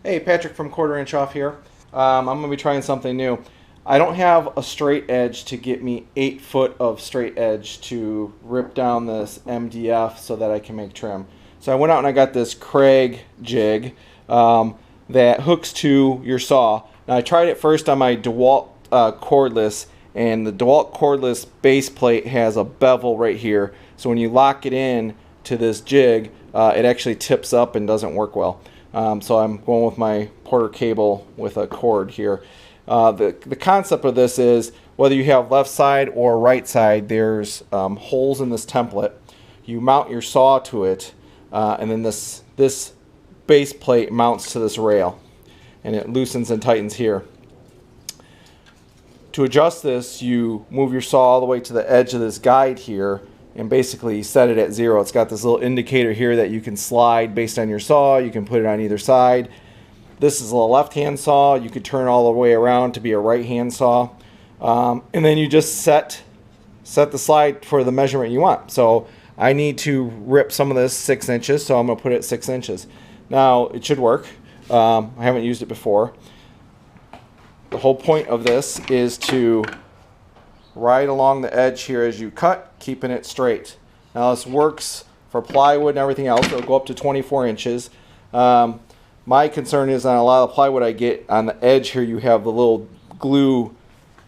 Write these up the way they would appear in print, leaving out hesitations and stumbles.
Hey, Patrick from Quarter Inch Off here. I'm going to be trying something new. I don't have a straight edge to get me 8 foot of straight edge to rip down this MDF so that I can make trim. So I went out and I got this Kreg jig that hooks to your saw. Now I tried it first on my Dewalt Cordless, and the Dewalt Cordless base plate has a bevel right here. So when you lock it in to this jig, it actually tips up and doesn't work well. So I'm going with my Porter cable with a cord here. The concept of this is whether you have left side or right side, there's holes in this template. You mount your saw to it, and then this base plate mounts to this rail, and it loosens and tightens here. To adjust this, you move your saw all the way to the edge of this guide here, and basically set it at 0. It's got this little indicator here that you can slide based on your saw. You can put it on either side. This is a left-hand saw. You could turn all the way around to be a right-hand saw. And then you just set the slide for the measurement you want. So I need to rip some of this 6 inches, so I'm going to put it at 6 inches. Now, it should work. I haven't used it before. The whole point of this is to ride along the edge here as you cut, keeping it straight. Now this works for plywood and everything else. It'll go up to 24 inches. My concern is on a lot of plywood I get, on the edge here you have the little glue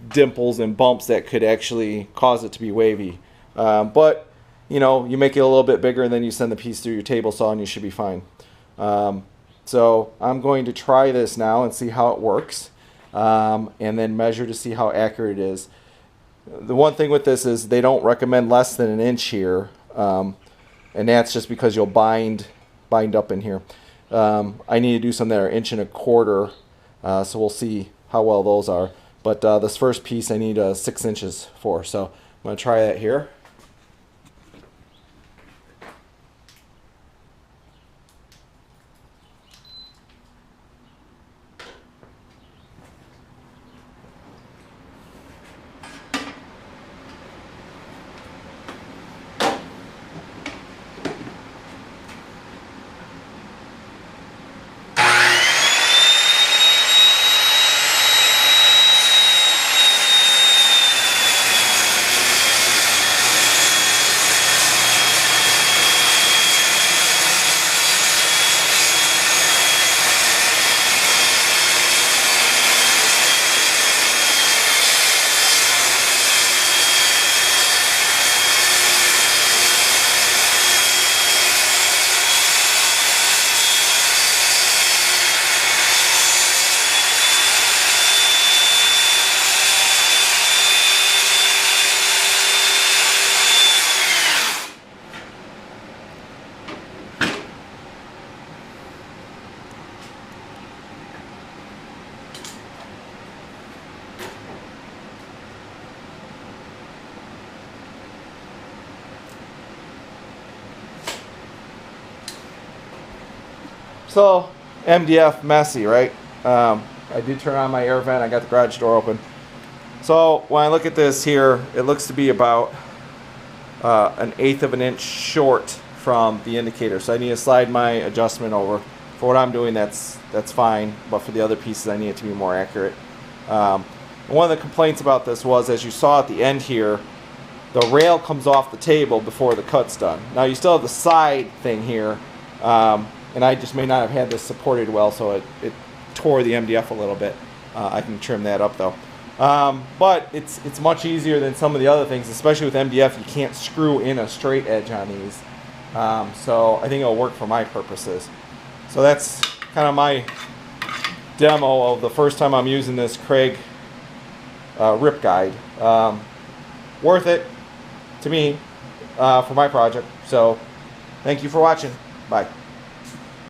dimples and bumps that could actually cause it to be wavy. But you know, you make it a little bit bigger and then you send the piece through your table saw and you should be fine. So I'm going to try this now and see how it works, and then measure to see how accurate it is. The one thing with this is they don't recommend less than 1 inch here, and that's just because you'll bind up in here. I need to do some that are 1.25 inches, so we'll see how well those are. But this first piece I need 6 inches for, so I'm going to try that here. So, MDF messy, right? I did turn on my air vent. I got the garage door open. So when I look at this here, it looks to be about 1/8 of an inch short from the indicator. So I need to slide my adjustment over. For what I'm doing, that's fine. But for the other pieces, I need it to be more accurate. One of the complaints about this was, as you saw at the end here, the rail comes off the table before the cut's done. Now you still have the side thing here. And I just may not have had this supported well, so it tore the MDF a little bit. I can trim that up though. But it's much easier than some of the other things, especially with MDF. You can't screw in a straight edge on these. So I think it'll work for my purposes. So that's kind of my demo of the first time I'm using this Kreg Rip guide. Worth it to me for my project. So thank you for watching. Bye.